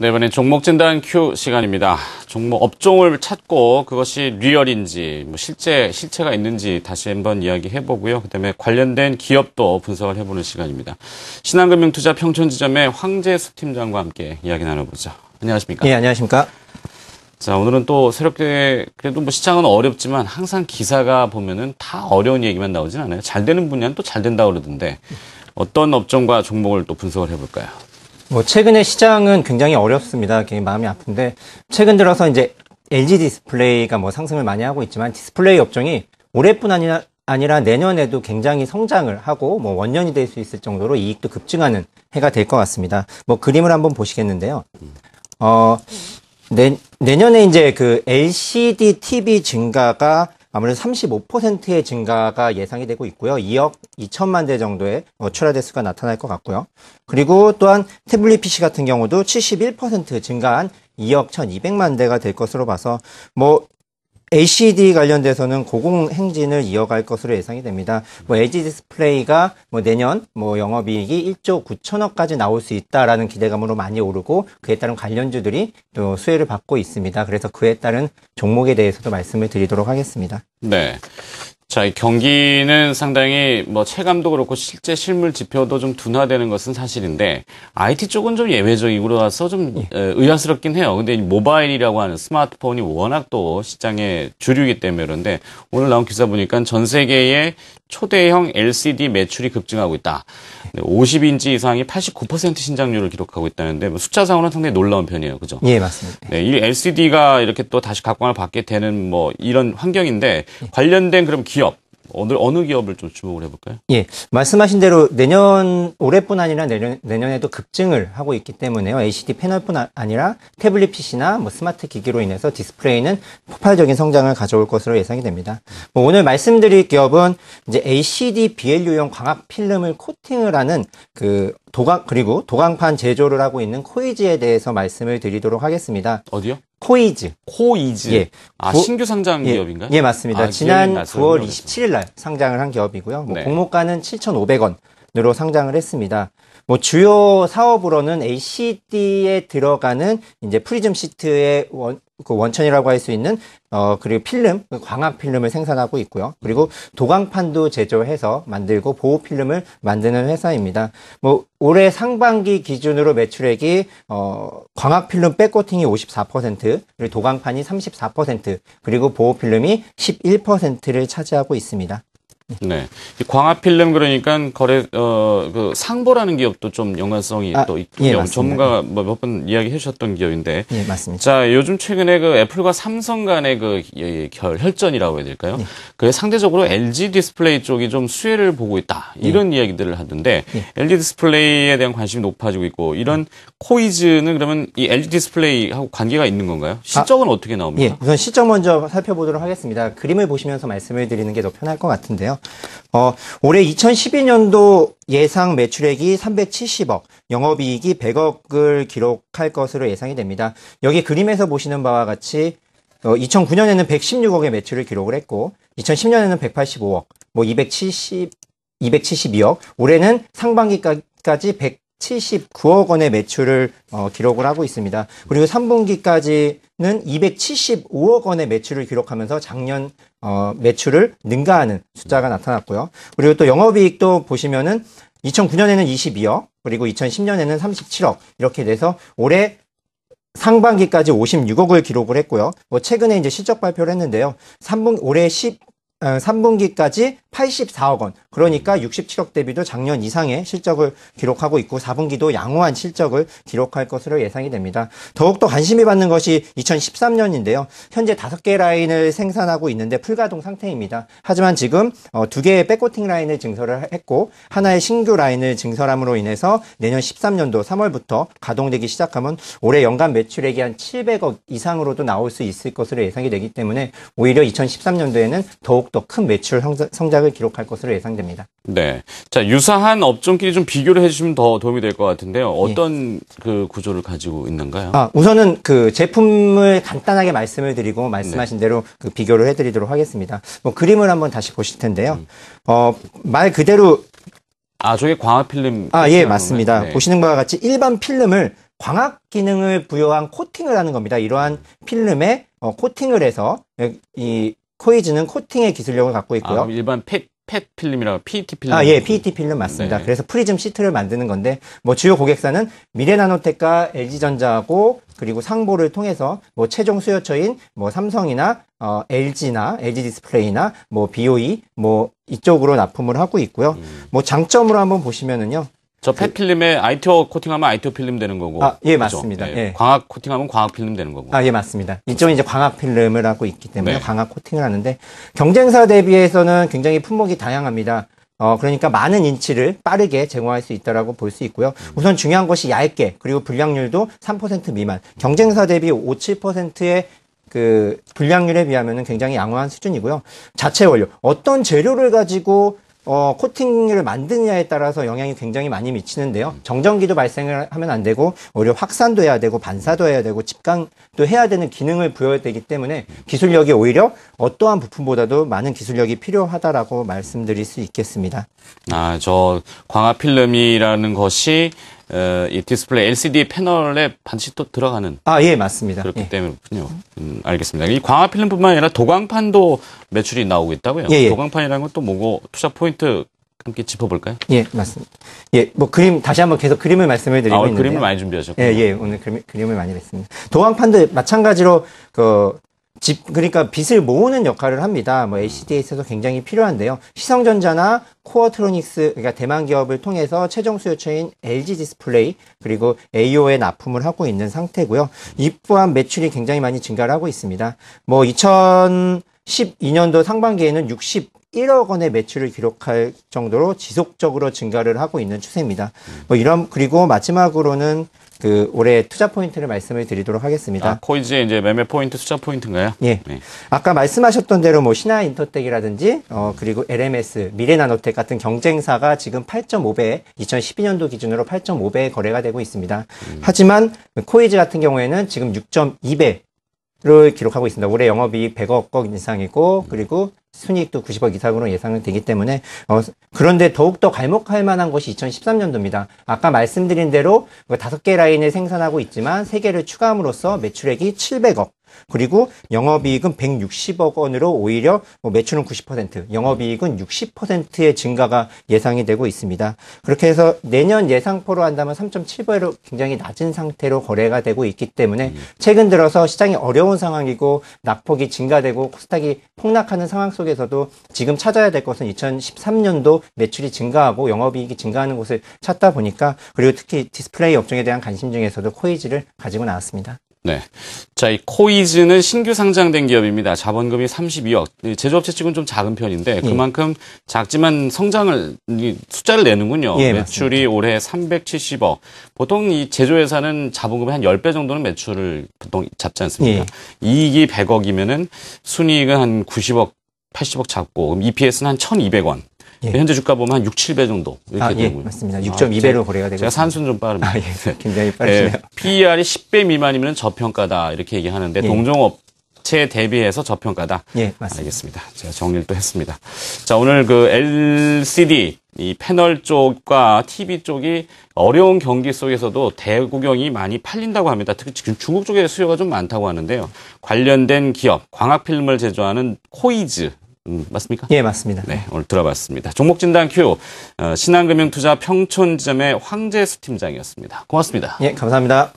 네, 이번엔 종목 진단 Q 시간입니다. 종목 업종을 찾고 그것이 리얼인지, 실체가 있는지 다시 한번 이야기해 보고요. 그다음에 관련된 기업도 분석을 해보는 시간입니다. 신한금융투자 평촌지점의 황재수 팀장과 함께 이야기 나눠보죠. 안녕하십니까? 예, 안녕하십니까? 자, 오늘은 또 새롭게, 그래도 시장은 어렵지만 항상 기사가 보면은 다 어려운 얘기만 나오진 않아요. 잘 되는 분야는 또 잘 된다고 그러던데 어떤 업종과 종목을 또 분석을 해볼까요? 최근에 시장은 굉장히 어렵습니다. 굉장히 마음이 아픈데, 최근 들어서 이제 LG 디스플레이가 상승을 많이 하고 있지만, 디스플레이 업종이 올해뿐 아니라 내년에도 굉장히 성장을 하고, 원년이 될 수 있을 정도로 이익도 급증하는 해가 될 것 같습니다. 그림을 한번 보시겠는데요. 내년에 이제 그 LCD TV 증가가 아무래도 35%의 증가가 예상이 되고 있고요. 2억 2천만 대 정도의 출하 대수가 나타날 것 같고요. 그리고 또한 태블릿 PC 같은 경우도 71% 증가한 2억 1,200만 대가 될 것으로 봐서 LCD 관련돼서는 고공행진을 이어갈 것으로 예상이 됩니다. LG 디스플레이가 내년 영업이익이 1조 9천억까지 나올 수 있다라는 기대감으로 많이 오르고 그에 따른 관련주들이 또 수혜를 받고 있습니다. 그래서 그에 따른 종목에 대해서도 말씀을 드리도록 하겠습니다. 네. 자, 이 경기는 상당히 체감도 그렇고 실제 실물 지표도 좀 둔화되는 것은 사실인데 IT 쪽은 좀 예외적이고 그래서 좀 의아스럽긴 해요. 근데 모바일이라고 하는 스마트폰이 워낙 또 시장의 주류이기 때문에 그런데 오늘 나온 기사 보니까 전 세계의 초대형 LCD 매출이 급증하고 있다. 50인치 이상이 89% 신장률을 기록하고 있다는데 숫자상으로는 상당히 놀라운 편이에요. 그죠? 예, 맞습니다. 네, 이 LCD가 이렇게 또 다시 각광을 받게 되는 이런 환경인데 관련된 그럼 기업 어느 기업을 좀 주목을 해볼까요? 예, 말씀하신 대로 올해뿐 아니라 내년에도 급증을 하고 있기 때문에요. LCD 패널뿐 아니라 태블릿 PC나 스마트 기기로 인해서 디스플레이는 폭발적인 성장을 가져올 것으로 예상이 됩니다. 오늘 말씀드릴 기업은 이제 LCD BLU용 광학 필름을 코팅을 하는 그리고 도광판 제조를 하고 있는 코이즈에 대해서 말씀을 드리도록 하겠습니다. 어디요? 코이즈. 예. 신규 상장 기업인가요? 예, 맞습니다. 지난 9월 27일 날 상장을 한 기업이고요. 네. 공모가는 7,500원으로 상장을 했습니다. 주요 사업으로는 LCD에 들어가는 이제 프리즘 시트의 원천이라고 할 수 있는 그리고 필름, 광학 필름을 생산하고 있고요. 그리고 도광판도 제조해서 만들고 보호 필름을 만드는 회사입니다. 올해 상반기 기준으로 매출액이 광학 필름 백코팅이 54%, 그리고 도광판이 34%, 그리고 보호 필름이 11%를 차지하고 있습니다. 네. 이 광학 필름 그러니까 상보라는 기업도 좀 연관성이 또 있군요. 전문가가 몇 번 이야기해 주셨던 기업인데. 예, 맞습니다. 자, 요즘 최근에 애플과 삼성 간의 혈전이라고 해야 될까요? 예. 그게 상대적으로 LG 디스플레이 쪽이 좀 수혜를 보고 있다. 이런 이야기들을 하던데 LG 디스플레이에 대한 관심이 높아지고 있고 이런 코이즈는 그러면 이 LG 디스플레이하고 관계가 있는 건가요? 실적은 어떻게 나옵니까? 예, 우선 실적 먼저 살펴보도록 하겠습니다. 그림을 보시면서 말씀을 드리는 게 더 편할 것 같은데요. 올해 2012년도 예상 매출액이 370억, 영업이익이 100억을 기록할 것으로 예상이 됩니다. 여기 그림에서 보시는 바와 같이 2009년에는 116억의 매출을 기록을 했고 2010년에는 185억, 272억, 올해는 상반기까지 179억 원의 매출을 기록을 하고 있습니다. 그리고 3분기까지는 275억 원의 매출을 기록하면서 작년 매출을 능가하는 숫자가 나타났고요. 그리고 또 영업이익도 보시면은 2009년에는 22억, 그리고 2010년에는 37억 이렇게 돼서 올해 상반기까지 56억을 기록을 했고요. 최근에 이제 실적 발표를 했는데요. 올해 3분기까지 84억 원, 그러니까 67억 대비도 작년 이상의 실적을 기록하고 있고 4분기도 양호한 실적을 기록할 것으로 예상이 됩니다. 더욱더 관심이 받는 것이 2013년인데요. 현재 5개 라인을 생산하고 있는데 풀가동 상태입니다. 하지만 지금 2개의 백코팅 라인을 증설을 했고 하나의 신규 라인을 증설함으로 인해서 내년 13년도 3월부터 가동되기 시작하면 올해 연간 매출액이 한 700억 이상으로도 나올 수 있을 것으로 예상이 되기 때문에 오히려 2013년도에는 더욱더 큰 매출 성장을 기록할 것으로 예상됩니다. 네. 자, 유사한 업종끼리 좀 비교를 해주시면 더 도움이 될 것 같은데요. 어떤 그 구조를 가지고 있는가요? 우선은 그 제품을 간단하게 말씀을 드리고 말씀하신 대로 그 비교를 해드리도록 하겠습니다. 그림을 한번 다시 보실 텐데요. 말 그대로 저게 광학 필름. 예, 맞습니다. 네. 보시는 바와 같이 일반 필름을 광학 기능을 부여한 코팅을 하는 겁니다. 이러한 필름에 코팅을 해서 이 코이즈는 코팅의 기술력을 갖고 있고요. 일반 펫 필름이라고 PET 필름. 예, PET 필름 맞습니다. 네. 그래서 프리즘 시트를 만드는 건데, 뭐 주요 고객사는 미래나노텍과 LG전자하고 그리고 상보를 통해서 뭐 최종 수요처인 뭐 삼성이나 LG나 LG 디스플레이나 뭐 BOE 뭐 이쪽으로 납품을 하고 있고요. 뭐 장점으로 한번 보시면은요. 저 펫 필름에 ITO 코팅하면 ITO 필름 되는 거고. 예, 그렇죠? 맞습니다. 네. 예. 광학 코팅하면 광학 필름 되는 거고. 예, 맞습니다. 이쪽은 이제 광학 필름을 하고 있기 때문에 네. 광학 코팅을 하는데, 경쟁사 대비해서는 굉장히 품목이 다양합니다. 그러니까 많은 인치를 빠르게 제공할 수 있다라고 볼 수 있고요. 우선 중요한 것이 얇게, 그리고 불량률도 3% 미만. 경쟁사 대비 5, 7%의 그 불량률에 비하면은 굉장히 양호한 수준이고요. 자체 원료, 어떤 재료를 가지고 코팅을 만드느냐에 따라서 영향이 굉장히 많이 미치는데요. 정전기도 발생을 하면 안 되고, 오히려 확산도 해야 되고, 반사도 해야 되고, 집강도 해야 되는 기능을 부여해야 되기 때문에 기술력이 오히려 어떠한 부품보다도 많은 기술력이 필요하다라고 말씀드릴 수 있겠습니다. 저 광학 필름이라는 것이 이 디스플레이 LCD 패널에 반드시 또 들어가는. 예, 맞습니다. 그렇기 예. 때문이군요. 알겠습니다. 이 광학 필름뿐만 아니라 도광판도 매출이 나오고 있다고요? 예. 도광판이라는 건 또 뭐고 투자 포인트 함께 짚어볼까요? 예, 맞습니다. 예, 뭐 다시 한번 계속 그림을 말씀을 드리고 있는데요. 그림을 많이 준비하셨군요. 예, 오늘 그림을 많이 냈습니다. 도광판도 마찬가지로 그러니까 빛을 모으는 역할을 합니다. 뭐 LCD에 있어서 굉장히 필요한데요. 시성전자나 코어트로닉스, 그러니까 대만 기업을 통해서 최종 수요처인 LG 디스플레이 그리고 AO에 납품을 하고 있는 상태고요. 이 또한 매출이 굉장히 많이 증가를 하고 있습니다. 뭐 2012년도 상반기에는 61억 원의 매출을 기록할 정도로 지속적으로 증가를 하고 있는 추세입니다. 그리고 마지막으로는 올해 투자 포인트를 말씀을 드리도록 하겠습니다. 코이즈의 이제 매매 포인트, 투자 포인트인가요? 예. 네. 아까 말씀하셨던 대로 뭐 신한인터텍이라든지, 그리고 LMS, 미래나노텍 같은 경쟁사가 지금 8.5배, 2012년도 기준으로 8.5배에 거래가 되고 있습니다. 하지만 코이즈 같은 경우에는 지금 6.2배를 기록하고 있습니다. 올해 영업이익 100억 원 이상이고, 그리고 순이익도 90억 이상으로 예상은 되기 때문에, 그런데 더욱더 괄목할 만한 것이 2013년도입니다. 아까 말씀드린 대로 5개 라인을 생산하고 있지만 3개를 추가함으로써 매출액이 700억, 그리고 영업이익은 160억 원으로 오히려 매출은 90%, 영업이익은 60%의 증가가 예상이 되고 있습니다. 그렇게 해서 내년 예상포로 한다면 3.7배로 굉장히 낮은 상태로 거래가 되고 있기 때문에 최근 들어서 시장이 어려운 상황이고 낙폭이 증가되고 코스닥이 폭락하는 상황 속에서도 지금 찾아야 될 것은 2013년도 매출이 증가하고 영업이익이 증가하는 곳을 찾다 보니까, 그리고 특히 디스플레이 업종에 대한 관심 중에서도 코이즈를 가지고 나왔습니다. 네. 자, 이 코이즈는 신규 상장된 기업입니다. 자본금이 32억. 제조업체 치고는 좀 작은 편인데 그만큼 작지만 숫자를 내는군요. 예, 매출이 맞습니다. 올해 370억. 보통 이 제조회사는 자본금의 한 10배 정도는 매출을 보통 잡지 않습니까? 예. 이익이 100억이면은 순이익은 한 90억, 80억 잡고, 그럼 EPS는 한 1,200원. 예. 현재 주가 보면 한 6, 7배 정도 이렇게 예, 되고요. 맞습니다. 6.2배로 거래가 되고 제가 있습니다. 산수는 좀 빠릅니다. 예, 굉장히 빠르시네요. PER이 10배 미만이면 저평가다 이렇게 얘기하는데 예. 동종업체에 대비해서 저평가다. 예, 맞습니다. 알겠습니다. 제가 정리를 또 했습니다. 자, 오늘 LCD 이 패널 쪽과 TV 쪽이 어려운 경기 속에서도 대구경이 많이 팔린다고 합니다. 특히 중국 쪽에 수요가 좀 많다고 하는데요. 관련된 기업, 광학필름을 제조하는 코이즈. 맞습니까? 예, 맞습니다. 네, 오늘 들어봤습니다. 종목진단 Q, 신한금융투자 평촌지점의 황재수 팀장이었습니다. 고맙습니다. 예, 감사합니다.